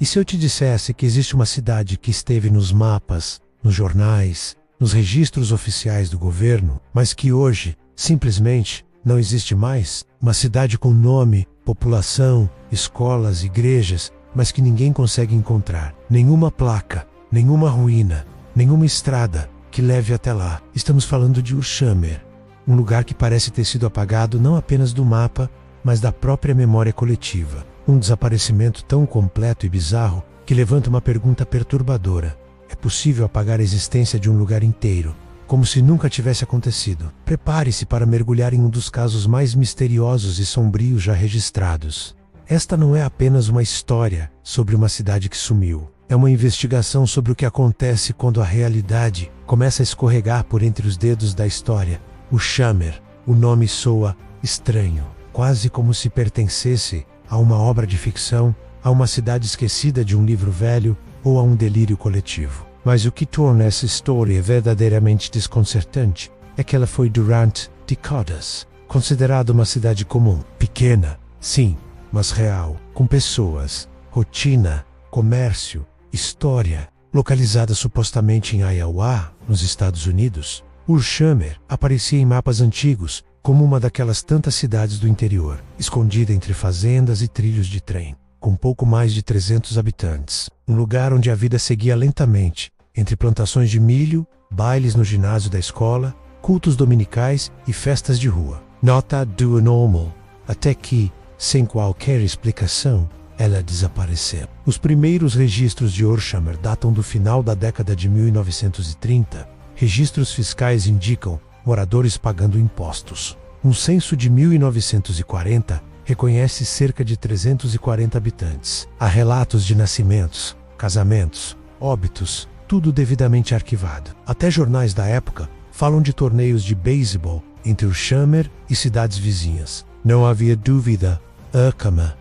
E se eu te dissesse que existe uma cidade que esteve nos mapas, nos jornais, nos registros oficiais do governo, mas que hoje, simplesmente, não existe mais? Uma cidade com nome, população, escolas, igrejas, mas que ninguém consegue encontrar. Nenhuma placa, nenhuma ruína, nenhuma estrada que leve até lá. Estamos falando de Ursheimer, um lugar que parece ter sido apagado não apenas do mapa, mas da própria memória coletiva. Um desaparecimento tão completo e bizarro que levanta uma pergunta perturbadora. É possível apagar a existência de um lugar inteiro, como se nunca tivesse acontecido? Prepare-se para mergulhar em um dos casos mais misteriosos e sombrios já registrados. Esta não é apenas uma história sobre uma cidade que sumiu. É uma investigação sobre o que acontece quando a realidade começa a escorregar por entre os dedos da história. Ursheimer, o nome soa estranho, quase como se pertencesse a uma obra de ficção, a uma cidade esquecida de um livro velho ou a um delírio coletivo. Mas o que torna essa história verdadeiramente desconcertante é que ela foi durante décadas considerada uma cidade comum, pequena, sim, mas real, com pessoas, rotina, comércio, história, localizada supostamente em Iowa, nos Estados Unidos. Ursheimer aparecia em mapas antigos como uma daquelas tantas cidades do interior, escondida entre fazendas e trilhos de trem, com pouco mais de 300 habitantes. Um lugar onde a vida seguia lentamente, entre plantações de milho, bailes no ginásio da escola, cultos dominicais e festas de rua. Nota do anormal, até que, sem qualquer explicação, ela desapareceu. Os primeiros registros de Ursheimer datam do final da década de 1930. Registros fiscais indicam moradores pagando impostos. Um censo de 1940 reconhece cerca de 340 habitantes. Há relatos de nascimentos, casamentos, óbitos, tudo devidamente arquivado. Até jornais da época falam de torneios de beisebol entre Ursheimer e cidades vizinhas. Não havia dúvida, Herkimer.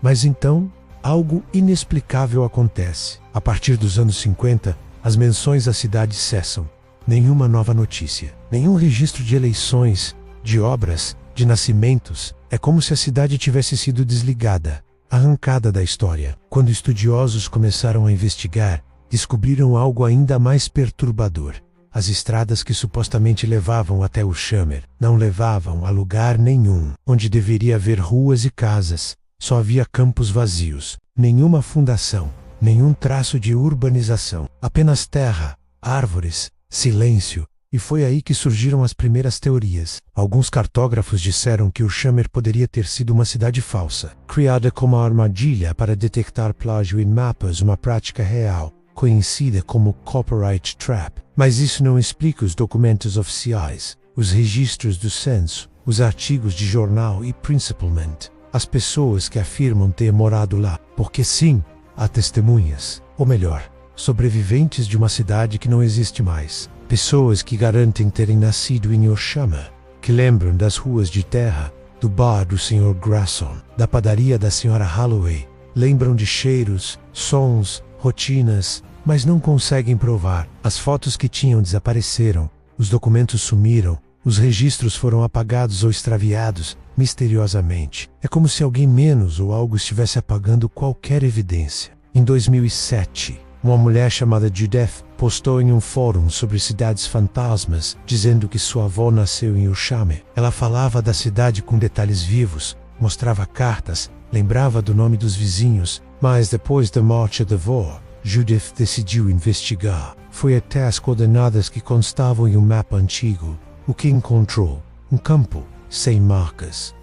Mas então, algo inexplicável acontece. A partir dos anos 50, as menções à cidade cessam. Nenhuma nova notícia, nenhum registro de eleições, de obras, de nascimentos. É como se a cidade tivesse sido desligada, arrancada da história. Quando estudiosos começaram a investigar, descobriram algo ainda mais perturbador. As estradas que supostamente levavam até Ursheimer não levavam a lugar nenhum. Onde deveria haver ruas e casas, só havia campos vazios, nenhuma fundação, nenhum traço de urbanização, apenas terra, árvores, silêncio. E foi aí que surgiram as primeiras teorias. Alguns cartógrafos disseram que Ursheimer poderia ter sido uma cidade falsa, criada como armadilha para detectar plágio em mapas, uma prática real, conhecida como Copyright Trap. Mas isso não explica os documentos oficiais, os registros do censo, os artigos de jornal e, principalmente, as pessoas que afirmam ter morado lá. Porque sim, há testemunhas, ou melhor, sobreviventes de uma cidade que não existe mais. Pessoas que garantem terem nascido em Ursheimer, que lembram das ruas de terra, do bar do Sr. Grasson, da padaria da Sra. Holloway. Lembram de cheiros, sons, rotinas, mas não conseguem provar. As fotos que tinham desapareceram, os documentos sumiram, os registros foram apagados ou extraviados misteriosamente. É como se alguém menos ou algo estivesse apagando qualquer evidência. Em 2007, uma mulher chamada Judith postou em um fórum sobre cidades fantasmas, dizendo que sua avó nasceu em Ursheimer. Ela falava da cidade com detalhes vivos, mostrava cartas, lembrava do nome dos vizinhos, mas depois da morte da avó, Judith decidiu investigar. Foi até as coordenadas que constavam em um mapa antigo. O que encontrou? Um campo, sem marcas,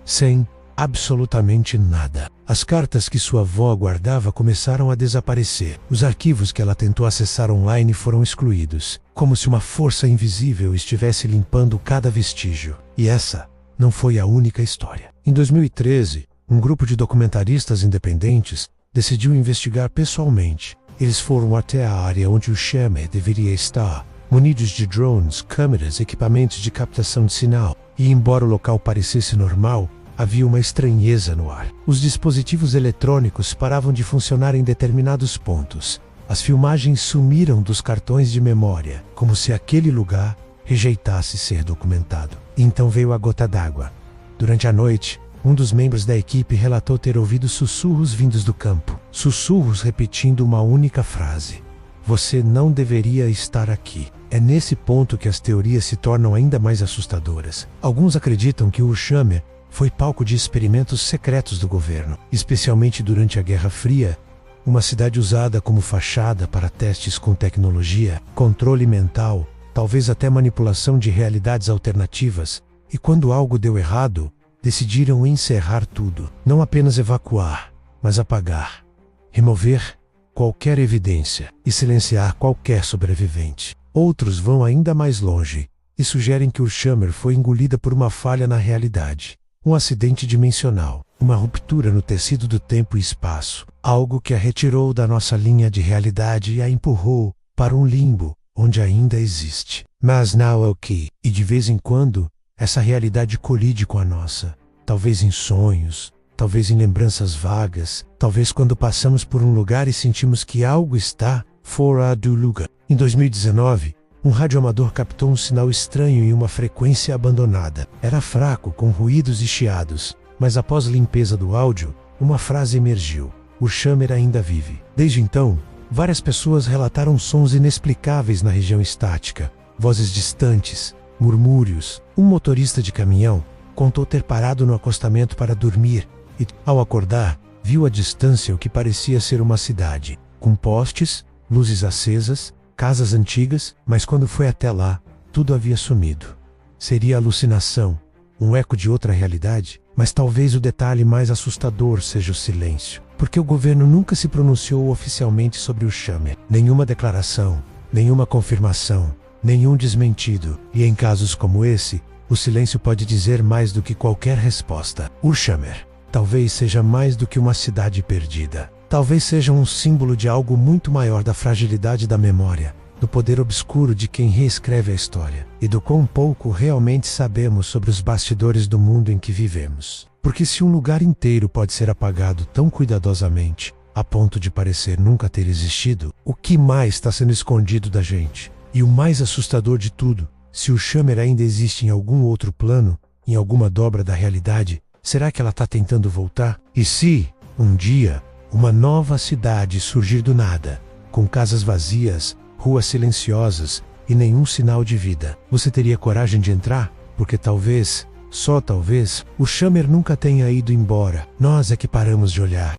sem absolutamente nada. As cartas que sua avó guardava começaram a desaparecer. Os arquivos que ela tentou acessar online foram excluídos, como se uma força invisível estivesse limpando cada vestígio. E essa não foi a única história. Em 2013, um grupo de documentaristas independentes decidiu investigar pessoalmente. Eles foram até a área onde Ursheimer deveria estar, munidos de drones, câmeras, equipamentos de captação de sinal. E embora o local parecesse normal, havia uma estranheza no ar. Os dispositivos eletrônicos paravam de funcionar em determinados pontos. As filmagens sumiram dos cartões de memória, como se aquele lugar rejeitasse ser documentado. E então veio a gota d'água. Durante a noite, um dos membros da equipe relatou ter ouvido sussurros vindos do campo. sussurros repetindo uma única frase: você não deveria estar aqui. É nesse ponto que as teorias se tornam ainda mais assustadoras. Alguns acreditam que Ursheimer foi palco de experimentos secretos do governo, especialmente durante a Guerra Fria, uma cidade usada como fachada para testes com tecnologia, controle mental, talvez até manipulação de realidades alternativas. E quando algo deu errado, decidiram encerrar tudo, não apenas evacuar, mas apagar, remover qualquer evidência e silenciar qualquer sobrevivente. Outros vão ainda mais longe e sugerem que Ursheimer foi engolida por uma falha na realidade, um acidente dimensional, uma ruptura no tecido do tempo e espaço, algo que a retirou da nossa linha de realidade e a empurrou para um limbo onde ainda existe, mas não é o que. E de vez em quando, essa realidade colide com a nossa, talvez em sonhos, talvez em lembranças vagas, talvez quando passamos por um lugar e sentimos que algo está fora do lugar. Em 2019, um radioamador captou um sinal estranho em uma frequência abandonada. Era fraco, com ruídos e chiados, mas após limpeza do áudio, uma frase emergiu: Ursheimer ainda vive. Desde então, várias pessoas relataram sons inexplicáveis na região estática, vozes distantes, murmúrios. Um motorista de caminhão contou ter parado no acostamento para dormir e, ao acordar, viu à distância o que parecia ser uma cidade, com postes, luzes acesas, casas antigas, mas quando foi até lá, tudo havia sumido. Seria alucinação, um eco de outra realidade? Mas talvez o detalhe mais assustador seja o silêncio, porque o governo nunca se pronunciou oficialmente sobre Ursheimer. Nenhuma declaração, nenhuma confirmação, nenhum desmentido. E em casos como esse, o silêncio pode dizer mais do que qualquer resposta. Ursheimer talvez seja mais do que uma cidade perdida. Talvez seja um símbolo de algo muito maior, da fragilidade da memória, do poder obscuro de quem reescreve a história, e do quão pouco realmente sabemos sobre os bastidores do mundo em que vivemos. Porque se um lugar inteiro pode ser apagado tão cuidadosamente, a ponto de parecer nunca ter existido, o que mais está sendo escondido da gente? E o mais assustador de tudo, se Ursheimer ainda existe em algum outro plano, em alguma dobra da realidade, será que ela está tentando voltar? E se, um dia, uma nova cidade surgir do nada, com casas vazias, ruas silenciosas e nenhum sinal de vida, você teria coragem de entrar? Porque talvez, só talvez, Ursheimer nunca tenha ido embora. Nós é que paramos de olhar.